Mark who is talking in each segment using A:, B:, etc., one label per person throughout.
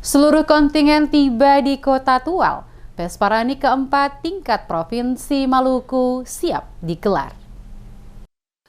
A: Seluruh kontingen tiba di Kota Tual. Pesparani keempat tingkat Provinsi Maluku siap digelar.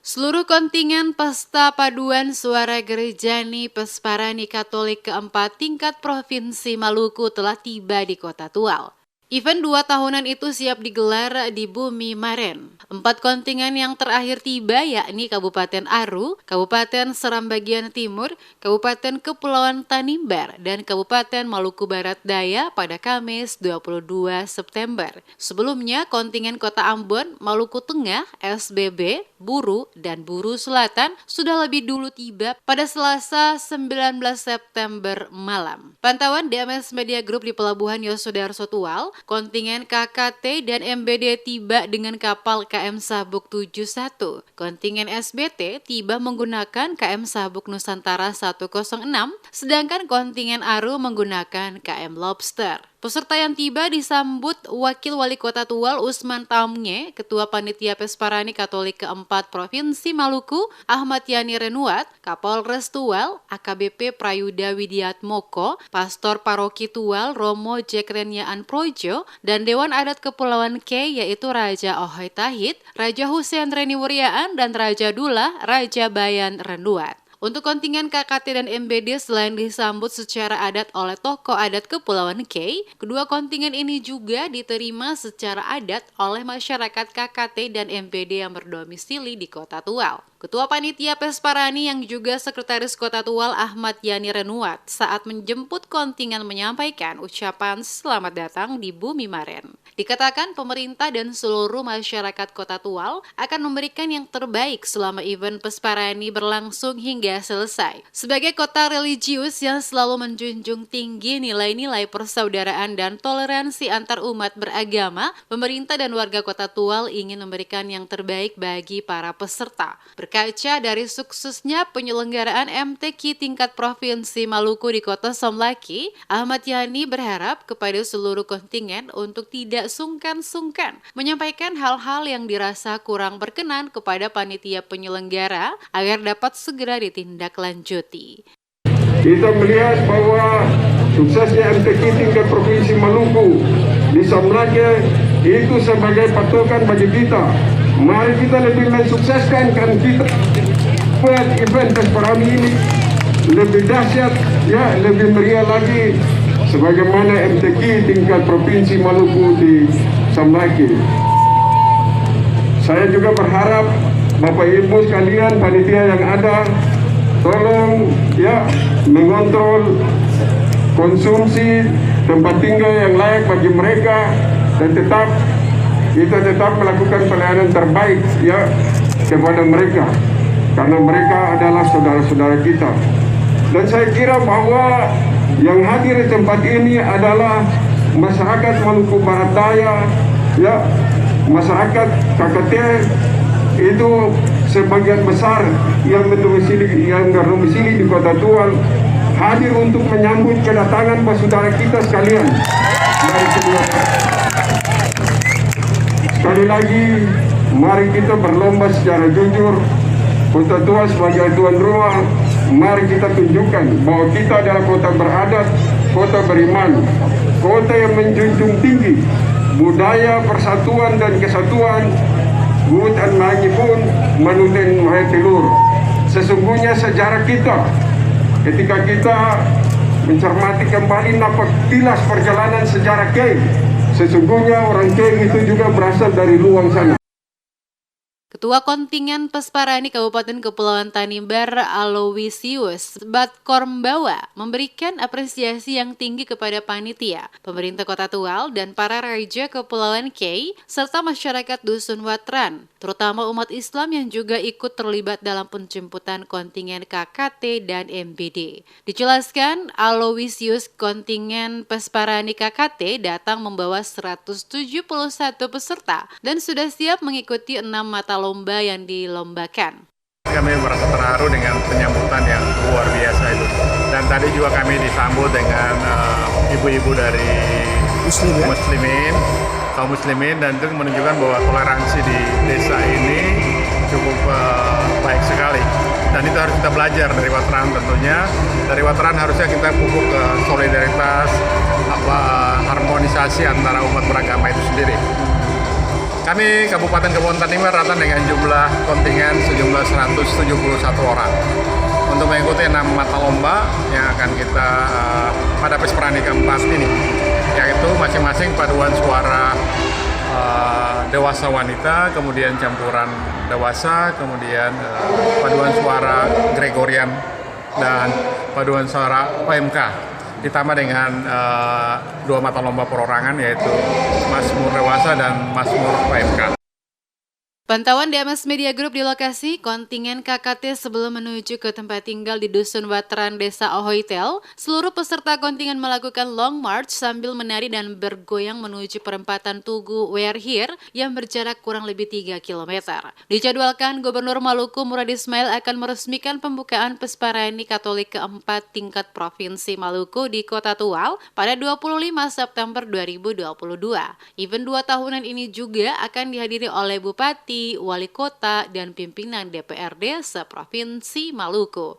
A: Seluruh kontingen Pesta Paduan Suara Gerejani Pesparani Katolik keempat tingkat Provinsi Maluku telah tiba di Kota Tual. Event 2 tahunan itu siap digelar di Bumi Maren. 4 kontingen yang terakhir tiba yakni Kabupaten Aru, Kabupaten Seram Bagian Timur, Kabupaten Kepulauan Tanimbar, dan Kabupaten Maluku Barat Daya pada Kamis 22 September. Sebelumnya, kontingen Kota Ambon, Maluku Tengah, SBB, Buru, dan Buru Selatan sudah lebih dulu tiba pada Selasa 19 September malam. Pantauan DMS Media Group di Pelabuhan Yosudarso Tual, kontingen KKT dan MBD tiba dengan kapal KM Sabuk 71. Kontingen SBT tiba menggunakan KM Sabuk Nusantara 106, sedangkan kontingen Aru menggunakan KM Lobster. Peserta yang tiba disambut Wakil Wali Kota Tual Usman Tamnge, Ketua Panitia Pesparani Katolik keempat Provinsi Maluku Ahmad Yani Renuat, Kapolres Tual AKBP Prayuda Widiatmoko, Pastor Paroki Tual Romo Jekreniaan Projo, dan Dewan Adat Kepulauan K yaitu Raja Ohoy Tahit, Raja Hussein Reni Wuryaan, dan Raja Dullah Raja Bayan Renuat. Untuk kontingen KKT dan MBD selain disambut secara adat oleh tokoh adat Kepulauan K, kedua kontingen ini juga diterima secara adat oleh masyarakat KKT dan MBD yang berdomisili di Kota Tual. Ketua Panitia Pesparani yang juga Sekretaris Kota Tual Ahmad Yani Renuat saat menjemput kontingen menyampaikan ucapan selamat datang di Bumi Maren. Dikatakan pemerintah dan seluruh masyarakat Kota Tual akan memberikan yang terbaik selama event Pesparani berlangsung hingga selesai. Sebagai kota religius yang selalu menjunjung tinggi nilai-nilai persaudaraan dan toleransi antar umat beragama, pemerintah dan warga Kota Tual ingin memberikan yang terbaik bagi para peserta. Berkaca dari suksesnya penyelenggaraan MTQ tingkat Provinsi Maluku di Kota Somlaki, Ahmad Yani berharap kepada seluruh kontingen untuk tidak sungkan-sungkan menyampaikan hal-hal yang dirasa kurang berkenan kepada panitia penyelenggara agar dapat segera ditindaklanjuti.
B: Kita melihat bahwa suksesnya MTQ tingkat Provinsi Maluku di Somlaki itu sebagai patokan bagi kita. Mari kita lebih mensukseskan kan kita buat event Pesparani ini lebih dahsyat, ya lebih meriah lagi sebagaimana MTQ tingkat Provinsi Maluku di Somlaki. Saya juga berharap Bapak Ibu sekalian panitia yang ada tolong ya mengontrol konsumsi tempat tinggal yang layak bagi mereka dan kita tetap melakukan pelayanan terbaik ya kepada mereka karena mereka adalah saudara-saudara kita. Dan saya kira bahwa yang hadir di tempat ini adalah masyarakat Maluku Barat Daya, ya masyarakat KKT itu sebagian besar yang berdomisili di Kota Tual hadir untuk menyambut kedatangan saudara kita sekalian dari kedua. Sekali lagi, mari kita berlomba secara jujur. Kota Tual sebagai tuan rumah, mari kita tunjukkan bahwa kita adalah kota beradat, kota beriman, kota yang menjunjung tinggi budaya persatuan dan kesatuan. Bukan lagi pun manuten mahai telur. Sesungguhnya sejarah kita, ketika kita mencermati kembali napak tilas perjalanan sejarah Keng, sesungguhnya orang Keng itu juga berasal dari luang sana.
A: Ketua Kontingen Pesparani Kabupaten Kepulauan Tanimbar Aloysius Batkormbawa memberikan apresiasi yang tinggi kepada panitia, pemerintah Kota Tual, dan para raja Kepulauan K, serta masyarakat Dusun Watran, terutama umat Islam yang juga ikut terlibat dalam penjemputan kontingen KKT dan MBD. Dijelaskan, Aloysius kontingen Pesparani KKT datang membawa 171 peserta dan sudah siap mengikuti 6 mata lomba yang dilombakan.
C: Kami merasa terharu dengan penyambutan yang luar biasa itu. Dan tadi juga kami disambut dengan ibu-ibu dari kaum muslimin, dan itu menunjukkan bahwa toleransi di desa ini cukup baik sekali. dan itu harus kita belajar dari Watraan tentunya. Dari Watraan harusnya kita pupuk ke solidaritas, harmonisasi antara umat beragama itu sendiri. Kami Kabupaten Kepulauan Tanimbar datang dengan jumlah kontingen sejumlah 171 orang untuk mengikuti 6 mata lomba yang akan kita pada Pesparani keempat ini, yaitu masing-masing paduan suara dewasa wanita, kemudian campuran dewasa, kemudian paduan suara Gregorian dan paduan suara OMK, ditambah dengan 2 mata lomba perorangan yaitu Mazmur dewasa dan Mazmur OMK.
A: Pantauan DMS Media Group di lokasi, kontingen KKT sebelum menuju ke tempat tinggal di Dusun Watraan Desa Ohoitel, seluruh peserta kontingen melakukan long march sambil menari dan bergoyang menuju perempatan Tugu We're Here yang berjarak kurang lebih 3 km. Dijadwalkan Gubernur Maluku Murad Ismail akan meresmikan pembukaan Pesparani Katolik keempat tingkat Provinsi Maluku di Kota Tual pada 25 September 2022. Event 2 tahunan ini juga akan dihadiri oleh Bupati, Wali Kota, dan pimpinan DPRD se-Provinsi Maluku.